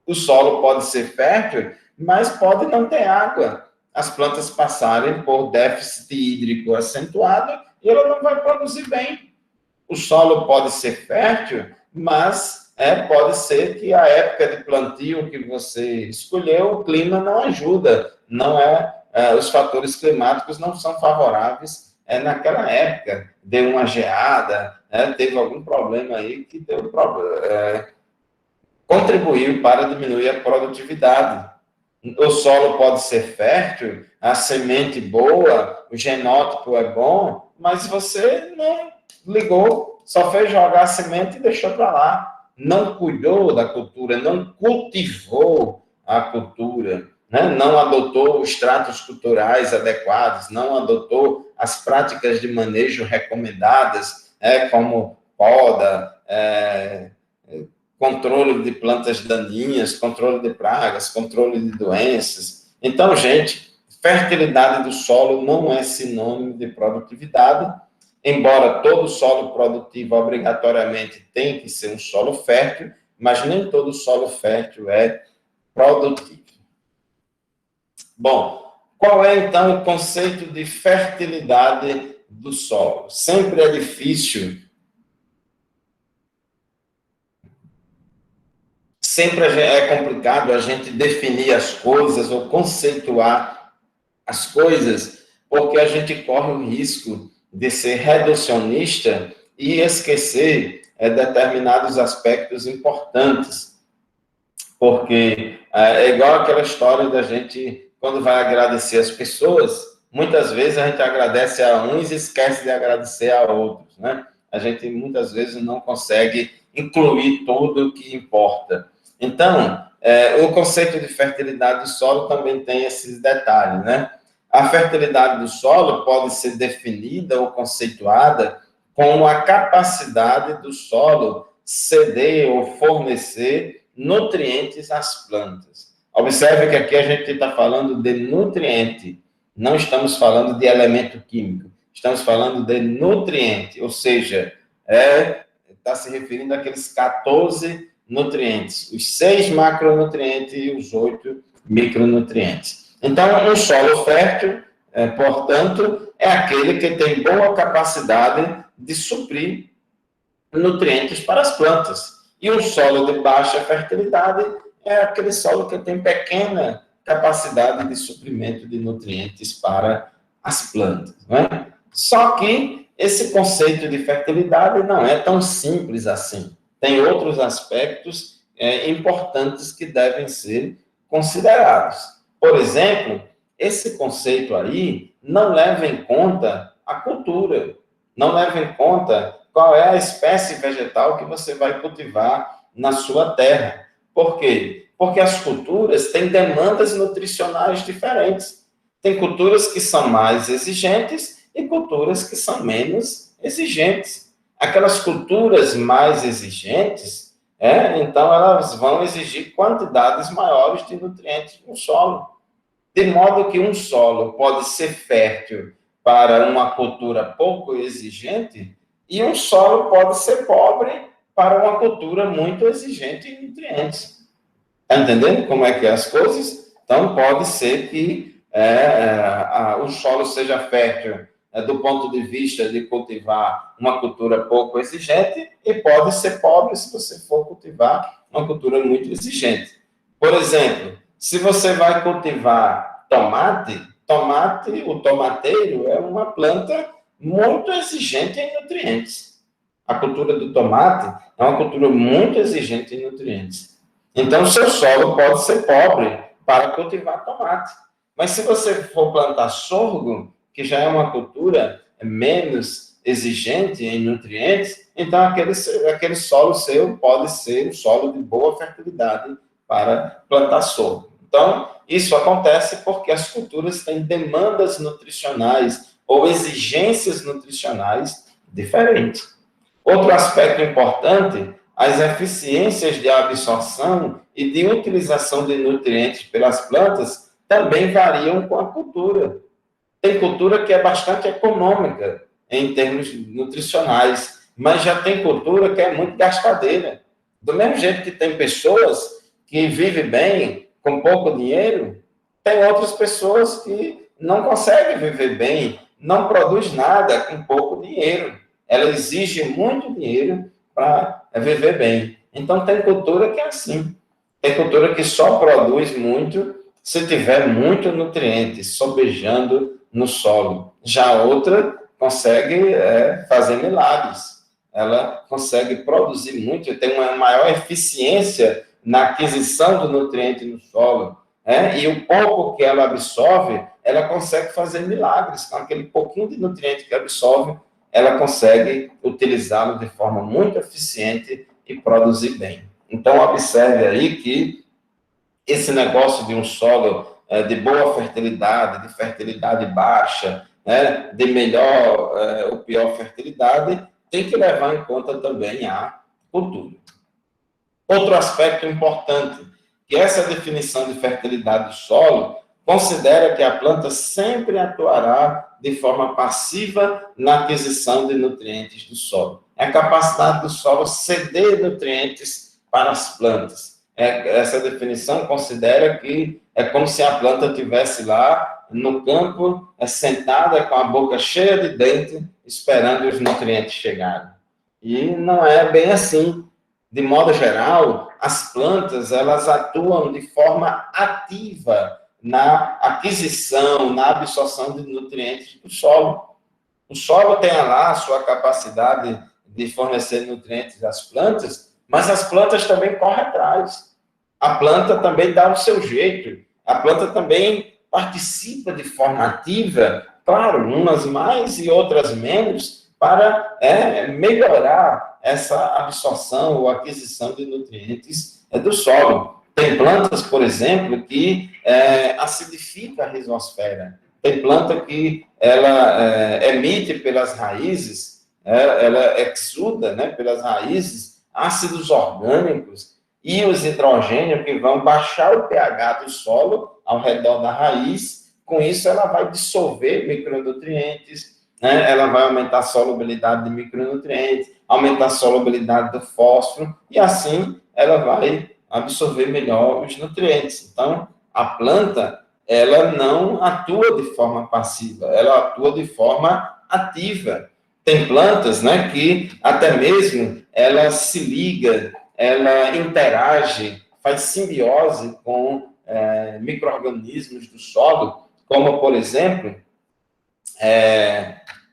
O solo pode ser fértil, mas pode não ter água. As plantas passarem por déficit hídrico acentuado e ela não vai produzir bem. O solo pode ser fértil, mas pode ser que a época de plantio que você escolheu, o clima não ajuda. Os fatores climáticos não são favoráveis naquela época. Deu uma geada, teve algum problema aí que deu contribuiu para diminuir a produtividade. O solo pode ser fértil, a semente boa, o genótipo é bom, mas você não ligou, só fez jogar a semente e deixou para lá. Não cuidou da cultura, não cultivou a cultura, né? Não adotou os tratos culturais adequados, não adotou as práticas de manejo recomendadas, como poda, controle de plantas daninhas, controle de pragas, controle de doenças. Então, gente, fertilidade do solo não é sinônimo de produtividade, embora todo solo produtivo obrigatoriamente tem que ser um solo fértil, mas nem todo solo fértil é produtivo. Bom, qual é, então, o conceito de fertilidade do solo? Sempre é difícil. Sempre é complicado a gente definir as coisas ou conceituar as coisas, porque a gente corre o risco de ser reducionista e esquecer determinados aspectos importantes. Porque é igual aquela história da gente, quando vai agradecer as pessoas, muitas vezes a gente agradece a uns e esquece de agradecer a outros, né? A gente muitas vezes não consegue incluir tudo o que importa. Então, o conceito de fertilidade do solo também tem esses detalhes, né? A fertilidade do solo pode ser definida ou conceituada como a capacidade do solo ceder ou fornecer nutrientes às plantas. Observe que aqui a gente está falando de nutriente. não estamos falando de elemento químico, estamos falando de nutriente, ou seja, está se referindo àqueles 14 nutrientes, os 6 macronutrientes e os 8 micronutrientes. Então, um solo fértil, portanto, é aquele que tem boa capacidade de suprir nutrientes para as plantas. E um solo de baixa fertilidade é aquele solo que tem pequena capacidade de suprimento de nutrientes para as plantas. Não é? Só que esse conceito de fertilidade não é tão simples assim. Tem outros aspectos importantes que devem ser considerados. Por exemplo, esse conceito aí não leva em conta a cultura, não leva em conta qual é a espécie vegetal que você vai cultivar na sua terra. Por quê? Porque as culturas têm demandas nutricionais diferentes. Tem culturas que são mais exigentes e culturas que são menos exigentes. Aquelas culturas mais exigentes, então elas vão exigir quantidades maiores de nutrientes no solo. De modo que um solo pode ser fértil para uma cultura pouco exigente e um solo pode ser pobre para uma cultura muito exigente em nutrientes. Está entendendo como é que é as coisas? Então, pode ser que o solo seja fértil do ponto de vista de cultivar uma cultura pouco exigente e pode ser pobre se você for cultivar uma cultura muito exigente. Por exemplo, se você vai cultivar tomate, o tomateiro é uma planta muito exigente em nutrientes. A cultura do tomate é uma cultura muito exigente em nutrientes. Então, o seu solo pode ser pobre para cultivar tomate. Mas se você for plantar sorgo, que já é uma cultura menos exigente em nutrientes, então aquele solo seu pode ser um solo de boa fertilidade para plantar sorgo. Então, isso acontece porque as culturas têm demandas nutricionais ou exigências nutricionais diferentes. Outro aspecto importante, as eficiências de absorção e de utilização de nutrientes pelas plantas também variam com a cultura. Tem cultura que é bastante econômica em termos nutricionais, mas já tem cultura que é muito gastadeira. Do mesmo jeito que tem pessoas que vivem bem com pouco dinheiro, tem outras pessoas que não conseguem viver bem, não produz nada com pouco dinheiro. Ela exige muito dinheiro para viver bem. Então, tem cultura que é assim. Tem cultura que só produz muito se tiver muito nutriente sobejando no solo. Já outra consegue fazer milagres. Ela consegue produzir muito, tem uma maior eficiência na aquisição do nutriente no solo. E o pouco que ela absorve, ela consegue fazer milagres. Com aquele pouquinho de nutriente que absorve, ela consegue utilizá-lo de forma muito eficiente e produzir bem. Então, observe aí que esse negócio de um solo de boa fertilidade, de fertilidade baixa, de melhor ou pior fertilidade, tem que levar em conta também a cultura. Outro aspecto importante, que essa definição de fertilidade do solo considera que a planta sempre atuará de forma passiva na aquisição de nutrientes do solo. É a capacidade do solo ceder nutrientes para as plantas. Essa definição considera que é como se a planta estivesse lá no campo, sentada com a boca cheia de dente, esperando os nutrientes chegarem. E não é bem assim. De modo geral, as plantas elas atuam de forma ativa na aquisição, na absorção de nutrientes do solo. O solo tem lá a sua capacidade de fornecer nutrientes às plantas, mas as plantas também correm atrás. A planta também dá o seu jeito. A planta também participa de forma ativa, claro, umas mais e outras menos, para melhorar essa absorção ou aquisição de nutrientes do solo. Tem plantas, por exemplo, que acidificam a rizosfera. Tem planta que ela emite pelas raízes, ela exuda pelas raízes ácidos orgânicos e os hidrogênios que vão baixar o pH do solo ao redor da raiz com isso ela vai dissolver micronutrientes, né? Ela vai aumentar a solubilidade de micronutrientes, aumentar a solubilidade do fósforo, e assim ela vai absorver melhor os nutrientes. Então, a planta, ela não atua de forma passiva, ela atua de forma ativa. Tem plantas, né, que até mesmo ela se liga, ela interage, faz simbiose com micro-organismos do solo, como, por exemplo,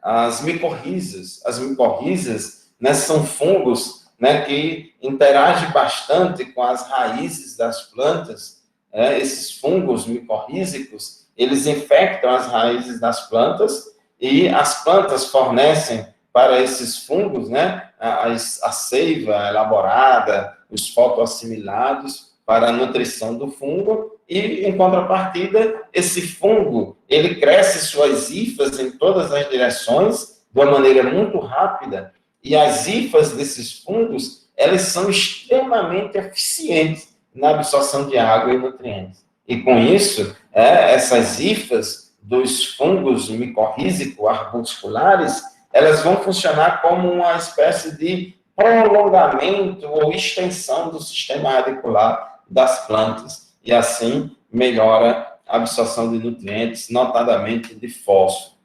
as micorrizas. As micorrizas, né, são fungos, né, que interagem bastante com as raízes das plantas. Esses fungos micorrízicos, eles infectam as raízes das plantas e as plantas fornecem para esses fungos, né, a seiva elaborada, os fotoassimilados para a nutrição do fungo, e, em contrapartida, esse fungo, ele cresce suas hifas em todas as direções, de uma maneira muito rápida, e as hifas desses fungos, elas são extremamente eficientes na absorção de água e nutrientes. E, com isso, essas hifas dos fungos micorrízico-arbusculares, elas vão funcionar como uma espécie de prolongamento ou extensão do sistema radicular das plantas, e assim melhora a absorção de nutrientes, notadamente de fósforo.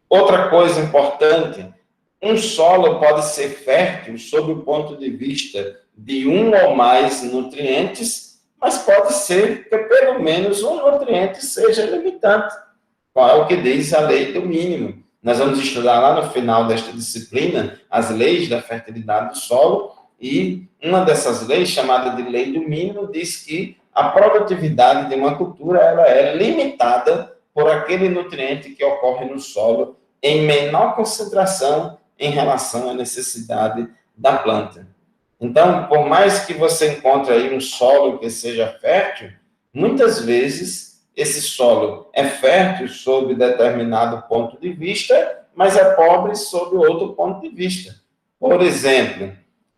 Outra coisa importante, um solo pode ser fértil sob o ponto de vista de um ou mais nutrientes, mas pode ser que pelo menos um nutriente seja limitante. Qual é o que diz a lei do mínimo? Nós vamos estudar lá no final desta disciplina as leis da fertilidade do solo, e uma dessas leis, chamada de lei do mínimo, diz que a produtividade de uma cultura ela é limitada por aquele nutriente que ocorre no solo em menor concentração em relação à necessidade da planta. Então, por mais que você encontre aí um solo que seja fértil, muitas vezes esse solo é fértil sob determinado ponto de vista, mas é pobre sob outro ponto de vista. Por exemplo,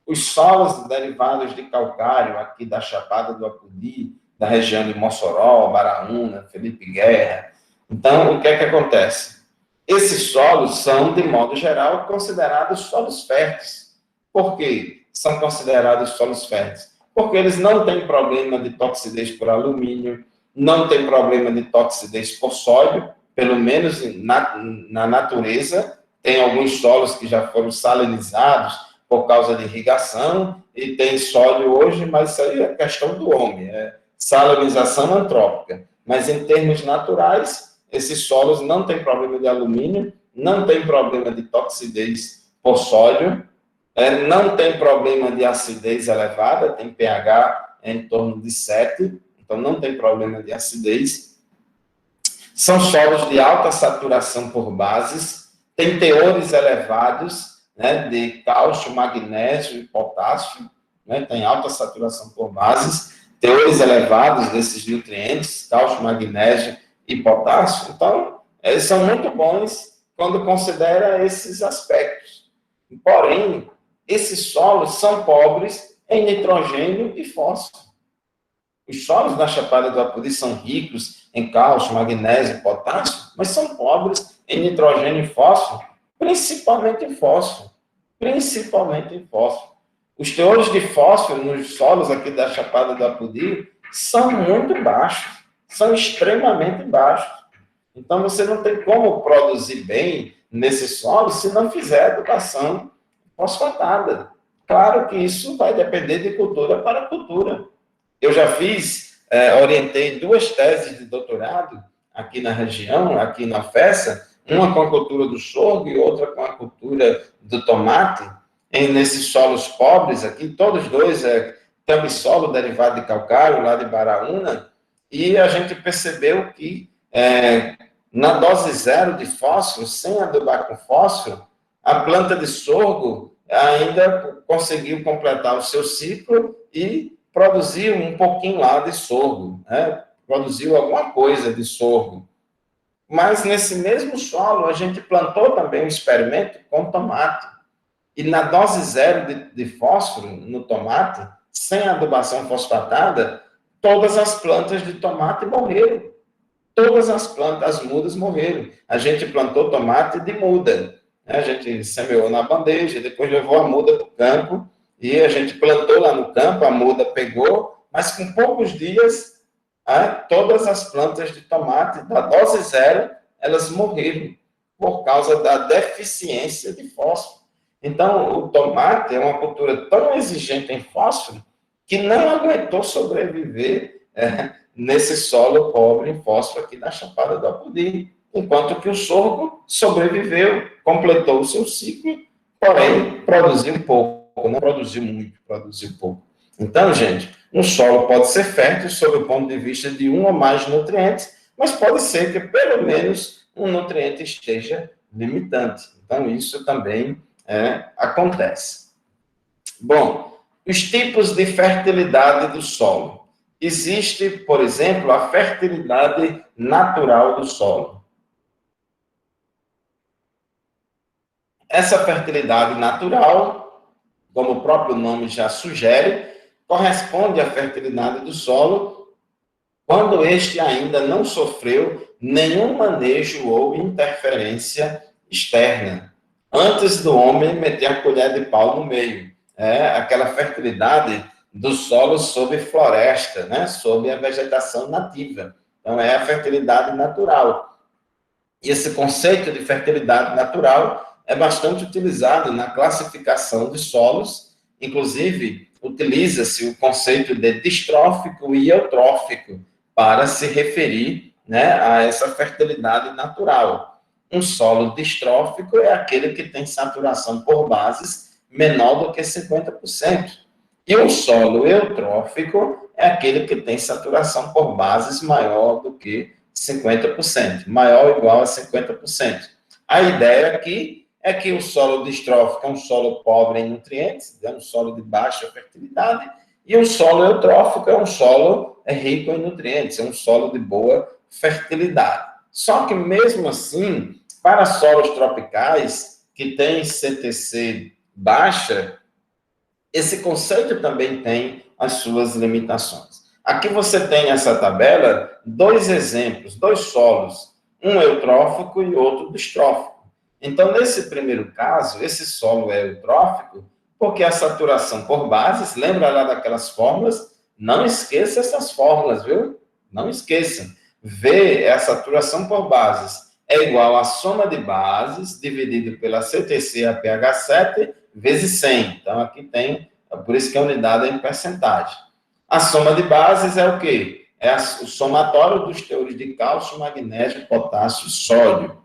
os solos derivados de calcário aqui da Chapada do Apodi, da região de Mossoró, Baraúna, Felipe Guerra. Então, o que é que acontece? Esses solos são, de modo geral, considerados solos férteis. Por quê? São considerados solos férteis? Porque eles não têm problema de toxidez por alumínio, não tem problema de toxidez por sódio, pelo menos na natureza. Tem alguns solos que já foram salinizados por causa de irrigação, e tem sódio hoje, mas isso aí é questão do homem, é salinização antrópica. Mas em termos naturais, esses solos não têm problema de alumínio, não tem problema de toxidez por sódio, não tem problema de acidez elevada, tem pH em torno de 7, então não tem problema de acidez. São solos de alta saturação por bases, tem teores elevados, né, de cálcio, magnésio e potássio, né, tem alta saturação por bases, teores elevados desses nutrientes, cálcio, magnésio e potássio. Então, eles são muito bons quando considera esses aspectos. Porém, esses solos são pobres em nitrogênio e fósforo. Os solos da Chapada do Apodi são ricos em cálcio, magnésio e potássio, mas são pobres em nitrogênio e fósforo, principalmente em fósforo. Principalmente em fósforo. Os teores de fósforo nos solos aqui da Chapada do Apodi são muito baixos, são extremamente baixos. Então, você não tem como produzir bem nesses solos se não fizer adubação fosfatada. Claro que isso vai depender de cultura para cultura. Eu já orientei 2 teses de doutorado aqui na região, aqui na FESA, uma com a cultura do sorgo e outra com a cultura do tomate, nesses solos pobres aqui, todos dois tambissolo derivado de calcário, lá de Baraúna, e a gente percebeu que na dose zero de fósforo, sem adubar com fósforo, a planta de sorgo ainda conseguiu completar o seu ciclo e produziu um pouquinho lá de sorgo, né? Produziu alguma coisa de sorgo. Mas nesse mesmo solo, a gente plantou também um experimento com tomate. E na dose zero de fósforo no tomate, sem adubação fosfatada, todas as plantas de tomate morreram. todas as plantas, as mudas morreram. A gente plantou tomate de muda, né? A gente semeou na bandeja, depois levou a muda para o campo, e a gente plantou lá no campo, a muda pegou, mas com poucos dias, todas as plantas de tomate, da dose zero, elas morreram por causa da deficiência de fósforo. Então, o tomate é uma cultura tão exigente em fósforo que não aguentou sobreviver nesse solo pobre em fósforo aqui da Chapada do Apodi, enquanto que o sorgo sobreviveu, completou o seu ciclo, porém produziu pouco, não produziu muito, produziu pouco. Então, gente, um solo pode ser fértil sob o ponto de vista de um ou mais nutrientes, mas pode ser que pelo menos um nutriente esteja limitante. Então, isso também acontece. Bom, os tipos de fertilidade do solo. Existe, por exemplo, a fertilidade natural do solo. Essa fertilidade natural, como o próprio nome já sugere, corresponde à fertilidade do solo quando este ainda não sofreu nenhum manejo ou interferência externa, antes do homem meter a colher de pau no meio. Aquela fertilidade do solo sob floresta, né? Sob a vegetação nativa. Então, é a fertilidade natural. E esse conceito de fertilidade natural é bastante utilizado na classificação de solos, inclusive utiliza-se o conceito de distrófico e eutrófico para se referir, né, a essa fertilidade natural. Um solo distrófico é aquele que tem saturação por bases menor do que 50%. E um solo eutrófico é aquele que tem saturação por bases maior do que 50%, maior ou igual a 50%. A ideia aqui é que o solo distrófico é um solo pobre em nutrientes, é um solo de baixa fertilidade, e o solo eutrófico é um solo rico em nutrientes, é um solo de boa fertilidade. Só que, mesmo assim, para solos tropicais, que têm CTC baixa, esse conceito também tem as suas limitações. Aqui você tem essa tabela, dois exemplos, dois solos, um eutrófico e outro distrófico. Então, nesse primeiro caso, esse solo é eutrófico, porque a saturação por bases, lembra lá daquelas fórmulas? Não esqueça essas fórmulas, viu? Não esqueçam. V é a saturação por bases, é igual à soma de bases, dividido pela CTC a pH7, vezes 100. Então, aqui tem, por isso que a unidade é em percentagem. A soma de bases é o quê? É o somatório dos teores de cálcio, magnésio, potássio e sódio.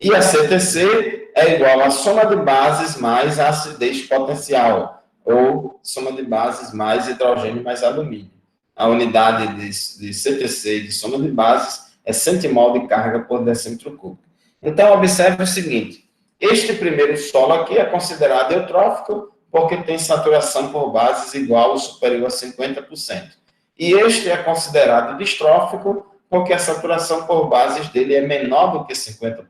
E a CTC é igual à soma de bases mais a acidez potencial, ou soma de bases mais hidrogênio mais alumínio. A unidade de CTC e de soma de bases é centimol de carga por decímetro cúbico. Então, observe o seguinte, este primeiro solo aqui é considerado eutrófico porque tem saturação por bases igual ou superior a 50%. E este é considerado distrófico porque a saturação por bases dele é menor do que 50%.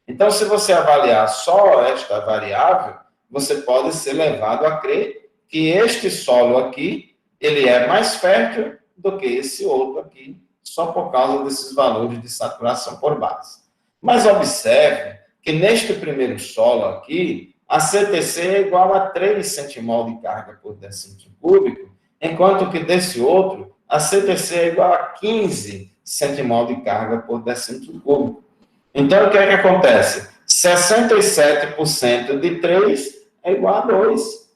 Então, se você avaliar só esta variável, você pode ser levado a crer que este solo aqui, ele é mais fértil do que esse outro aqui, só por causa desses valores de saturação por base. Mas observe que neste primeiro solo aqui, a CTC é igual a 3 centimol de carga por decímetro cúbico, enquanto que desse outro, a CTC é igual a 15 centimol de carga por decímetro cúbico. Então, o que é que acontece? 67% de 3 é igual a 2.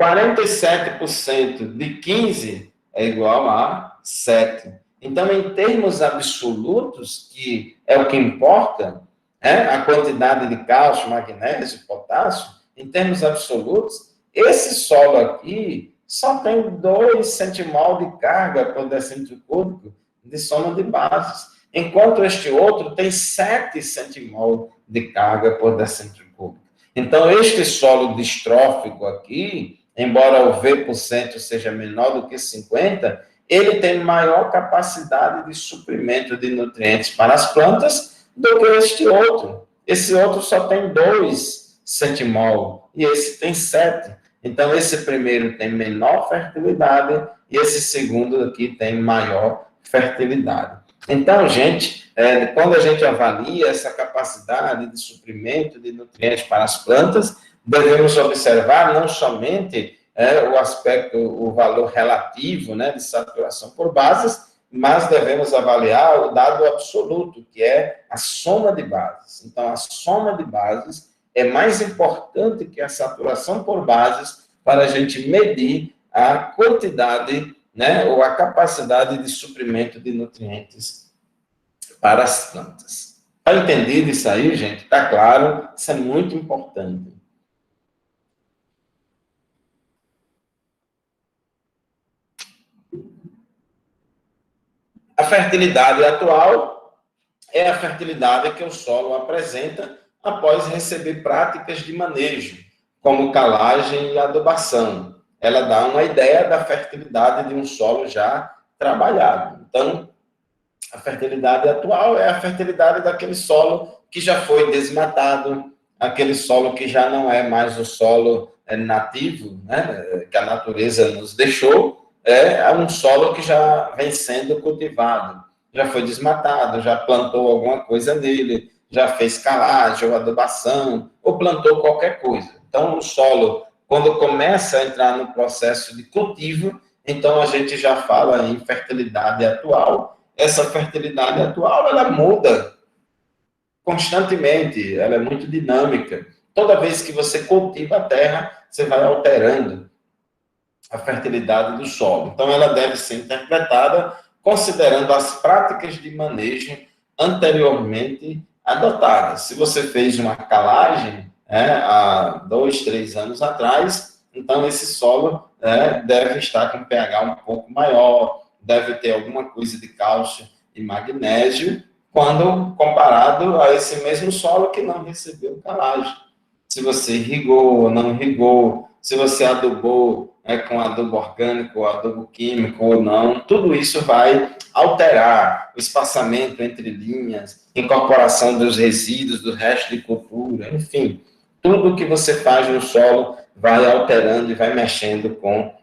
47% de 15 é igual a 7. Então, em termos absolutos, que é o que importa, a quantidade de cálcio, magnésio, potássio, em termos absolutos, esse solo aqui só tem 2 centimol de carga por decímetro cúbico de soma de bases, enquanto este outro tem 7 centimol de carga por decímetro cúbico. Então, este solo distrófico aqui, embora o V% seja menor do que 50, ele tem maior capacidade de suprimento de nutrientes para as plantas do que este outro. Esse outro só tem 2 centimol e esse tem 7. Então, esse primeiro tem menor fertilidade e esse segundo aqui tem maior fertilidade. Então, gente, quando a gente avalia essa capacidade de suprimento de nutrientes para as plantas, devemos observar não somente o aspecto, o valor relativo, né, de saturação por bases, mas devemos avaliar o dado absoluto, que é a soma de bases. Então, a soma de bases é mais importante que a saturação por bases para a gente medir a quantidade, né, ou a capacidade de suprimento de nutrientes para as plantas. Está entendido isso aí, gente? Está claro? Isso é muito importante. A fertilidade atual é a fertilidade que o solo apresenta após receber práticas de manejo, como calagem e adubação. Ela dá uma ideia da fertilidade de um solo já trabalhado. Então, a fertilidade atual é a fertilidade daquele solo que já foi desmatado, aquele solo que já não é mais o solo nativo, né, que a natureza nos deixou, é um solo que já vem sendo cultivado, já foi desmatado, já plantou alguma coisa nele, já fez calagem ou adubação, ou plantou qualquer coisa. Então, o solo, quando começa a entrar no processo de cultivo, então a gente já fala em fertilidade atual. Essa fertilidade atual, ela muda constantemente, ela é muito dinâmica. Toda vez que você cultiva a terra, você vai alterando a fertilidade do solo. Então, ela deve ser interpretada considerando as práticas de manejo anteriormente adotadas. Se você fez uma calagem há 2, 3 anos atrás, então esse solo deve estar com pH um pouco maior, deve ter alguma coisa de cálcio e magnésio, quando comparado a esse mesmo solo que não recebeu calagem. Se você irrigou ou não irrigou, se você adubou com adubo orgânico, ou adubo químico ou não, tudo isso vai alterar o espaçamento entre linhas, incorporação dos resíduos, do resto de cultura, enfim, tudo que você faz no solo vai alterando e vai mexendo com